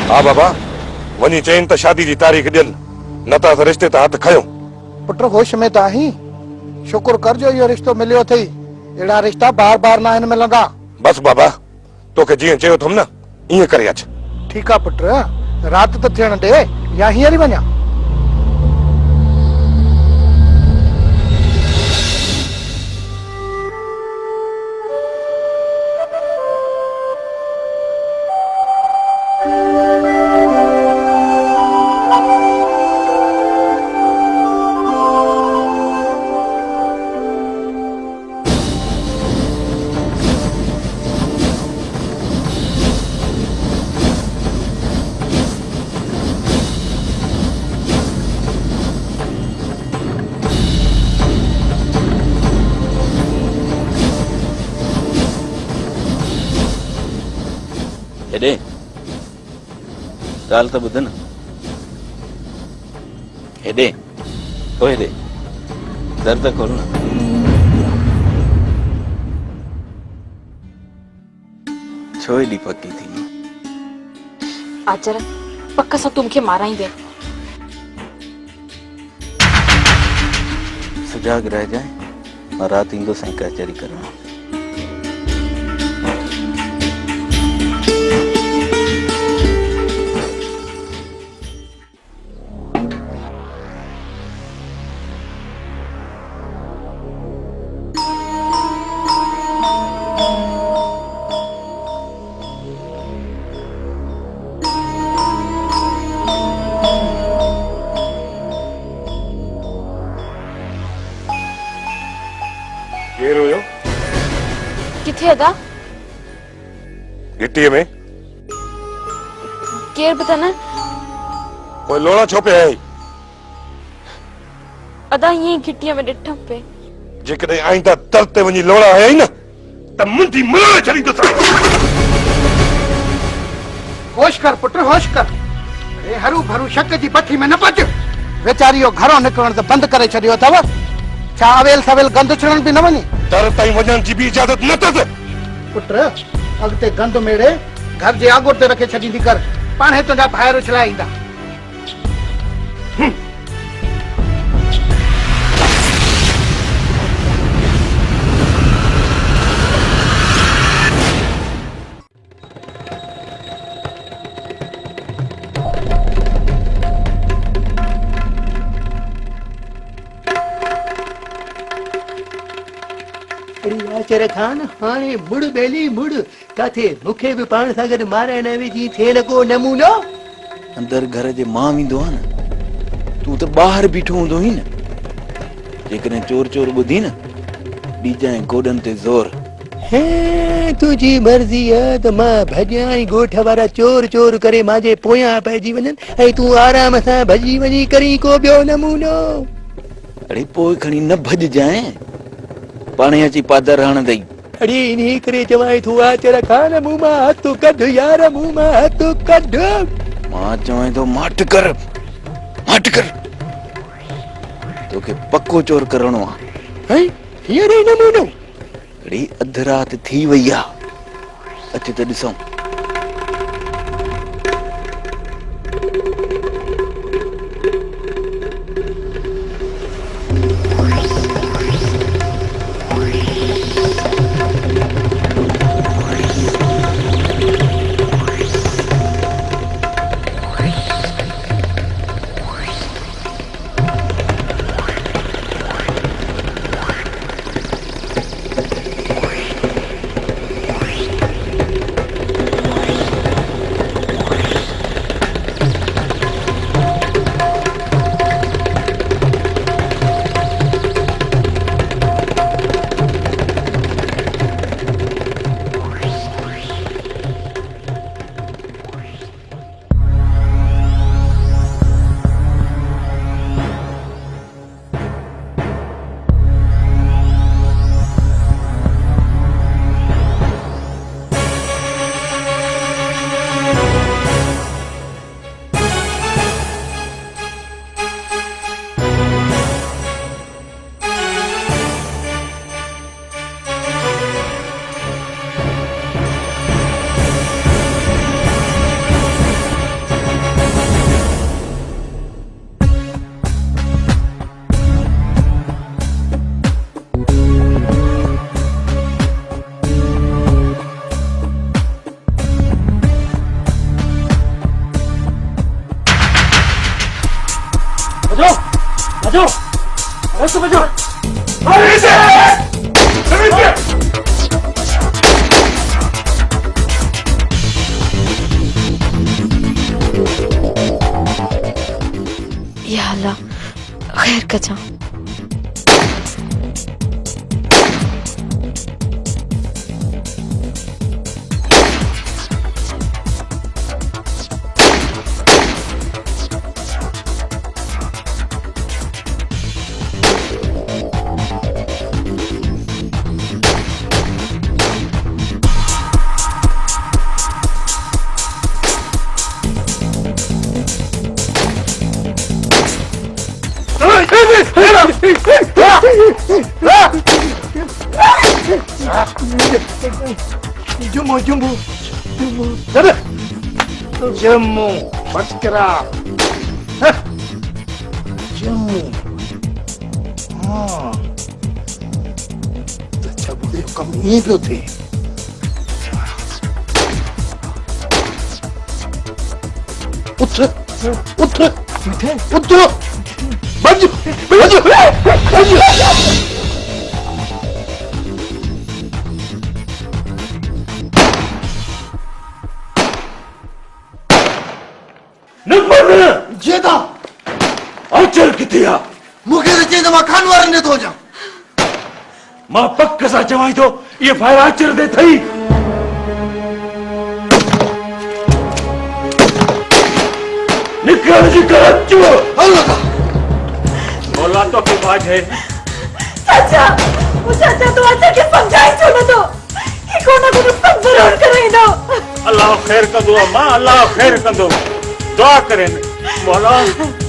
हाँ बाबा वनी चैन तो शादी की तारीख दियन न तो रिश्ते तो हाथ खयो पुट होश में तो आही शुक्र कर जो यो रिश्तो मिलियो थई एड़ा रिश्ता बार बार ना इन मिलंदा बस बाबा तोखे जीअं चयो थम न ईअं करे अच ठीक है पुट रात तो थियण दे या हींअर ही वञा हेॾे ॻाल्हि त ॿुध न हेॾे ओ हेॾे दर त खोल न छो एॾी पकी थी आचर पक्का सां तूं मूंखे माराईंदे सुजाग रहिजांइ मां राति ईंदुसि ऐं कचहरी करणु केरु हुयो किथे अदा गिट्टीअ में केर बि त न पोइ लोड़ा छो पिया आई अदा ईअं ई घिटीअ में ॾिठमि पे जेकॾहिं आईंदा दर ते वञी लोड़ा हयाई न त मुंडी मुलाए छॾींदुसि होश कर पुट होश कर ए हरू भरू शक जी पथी में न पच वेचारी यो घरों निकरण तो बंद करे छडियो अथव छा अवेल सवेल गंद छड़न भी न वनी दर ताईं वञण जी बि इजाज़त न अथसि पुट अगते गंद मेड़े घर जे आगुर ते रखे छडींदी कर पाणे तुंहिंजा भाइर उछलाए ईंदा आचर खान हाणे मुड़ बेली मुड़ काथे मुखे भी पाण सां गॾु मारे न विझी थिए न को नमूनो अंदर घर जे मां वेंदो आहे न तूं त ॿाहिरि बीठो हूंदो हुई न जेकॾहिं चोर चोर ॿुधी न ॾीजांइ गोॾनि ते ज़ोर हे तुंहिंजी मर्ज़ी आहे त मां भॼां ऐं ॻोठ वारा चोर चोर करे मांजे पोयां पइजी वञनि ऐं तूं आराम सां भॼी वञी करी को ॿियो नमूनो अड़े पोइ खणी न भॼजांइ पाणे अची पादर हणंदई अड़े इन्ही करे चवां तूं आचर खान मुंहुं मां हथ कढ यार मुंहुं मां हथ कढ मां चवां थो माठ कर तोखे पक्को चोर करणो आहे हींअर ई नमूनो अड़े अधु राति थी वई आहे अच त ॾिसूं अरे समझो, अरे इसे! अरे इसे! या अल्लाह, खैर कचा। Jumbo, Jumbo, Jumbo, Baskara, Jumbo. हाँ, तो अच्छा बुढ़े कम यहीं पे थे। उठ, उठ, उठ, बज, बज, बज। जेदा आचर किथे आ मूंखे त चई त मां खान वारनि ॾे थो वञां मां पक सां चवां थो ये फायर आचर दे थई निकल जी कर अचो हलो था मौला तो की बात है चाचा तू अच्छा के समझाई छो न तो ये कोना को सब जरूर कराइंदो अल्लाह खैर कंदो मां अल्लाह खैर कंदो दुआ करें मौला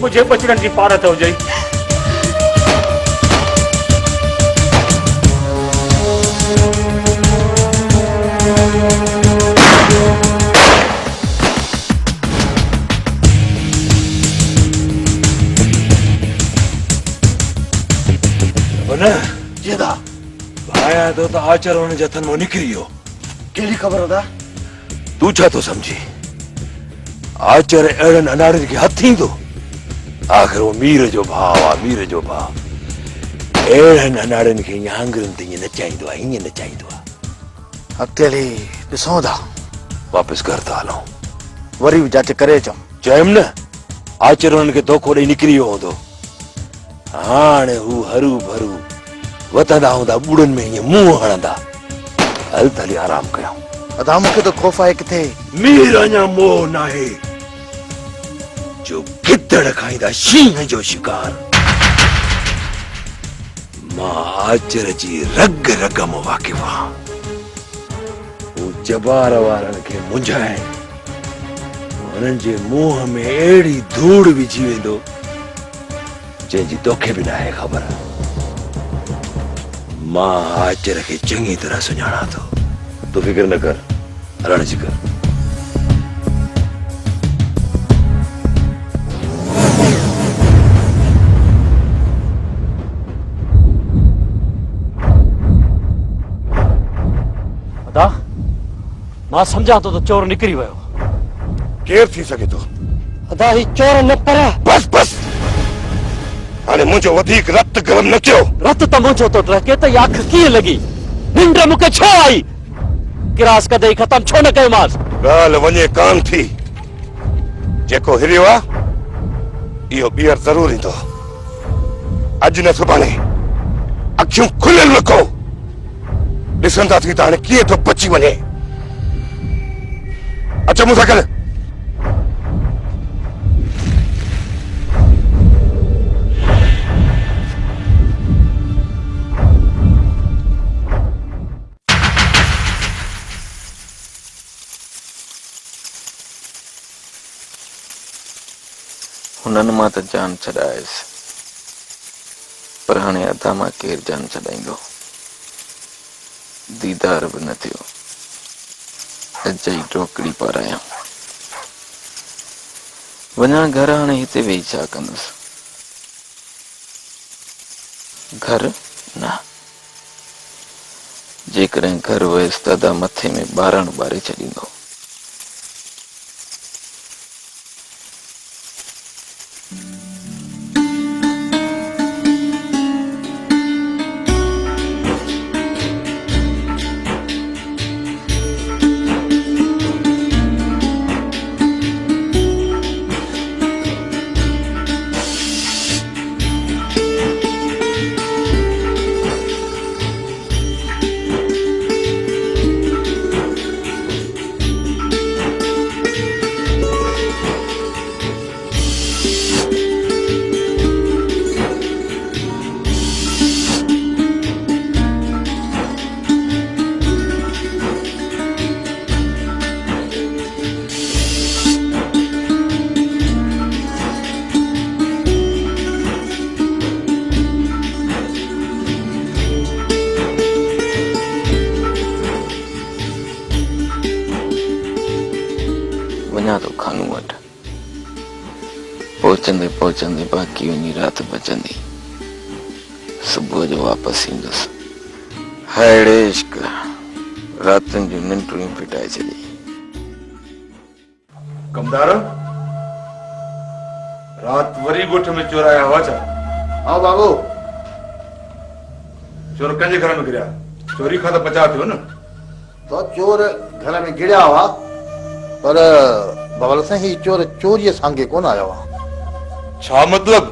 मुझे बचड़न की पारत हो जाई जेदा भाया तो आचर हुन जथन मो निकरियो कहिड़ी ख़बर होदा तू छा तो समझी आचर अड़न अनाड़न के हथ ईंदो आखिर वो मीर जो भाव आ मीर जो भाव अड़न अनाड़न के आंगरन ते नचाईंदो आहे हीअं नचाईंदो आहे अॻिते हली ॾिसूं था वापस घर था हलूं वरी बि जांच करे अचूं चयमि न आचर हुननि खे धोखो ॾेई निकिरी वियो हूंदो हाणे हू हरू भरू वतंदा हूंदा ॿुड़नि में हीअं मुंहुं हणंदा हल त हली आराम कयूं अदा मूंखे त ख़ौफ़ आहे किथे मीर अञा मोह नाहे जो गिदड़ खाईंदा शींहं जो शिकार मां आचर जी रग रग में वाक़िफ़ आहियां हू जबार वारनि खे मुंझाए हुननि जे मुंह में अहिड़ी धूड़ विझी वेंदो जंहिंजी तोखे बि न आहे ख़बर मां आचर खे चङी तरह सुञाणा थो तूं फिक्र न कर हलण जी कर अदा मां सम्झां थो त चोर निकिरी वियो केर थी सके थो अदा ही चोर न पर बस बस हाणे मुंहिंजो वधीक रत गरम न कयो रत त मुंहिंजो थो टहिके त आख़िर कीअं लॻी निंड मूंखे छो आई गिरास कदे ख़तम छो न कयोमांसि ॻाल्हि वञे कान थी जेको हिरियो आहे इहो ॿीहर ज़रूर ईंदो अॼु न सुभाणे अखियूं खुलियल रखो ॾिसंदा थी त हाणे कीअं थो बची वञे अचो मूंसां गॾु हुननि मां त जान छॾायसि पर हाणे अदा मां केरु जान छॾाईंदो दीदार बि न थियो अॼु ई टोकड़ी पारायां वञा घर हाणे हिते वेही छा कंदुसि घर न जेकॾहिं घर वयसि त अदा मथे में ॿारण ॿारे छॾींदो वञा थो खानू वटि पहुचंदे पहुचंदे बाक़ी वञी राति बचंदी सुबुह जो वापसि ईंदुसि हाणे इश्क रातुनि जूं निंडूं फिटाए छॾी कमदार रात वरी ॻोठ में चोर आया हुआ छा? हाँ बाबू चोर कंहिंजे घर में गिरिया? चोरी खां त बचाव थियो न। तो चोर घर में गिरिया हुआ पर बबल साईं ही चोर चोरीअ सांगे कोन आया हुआ। छा मतलब?